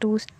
2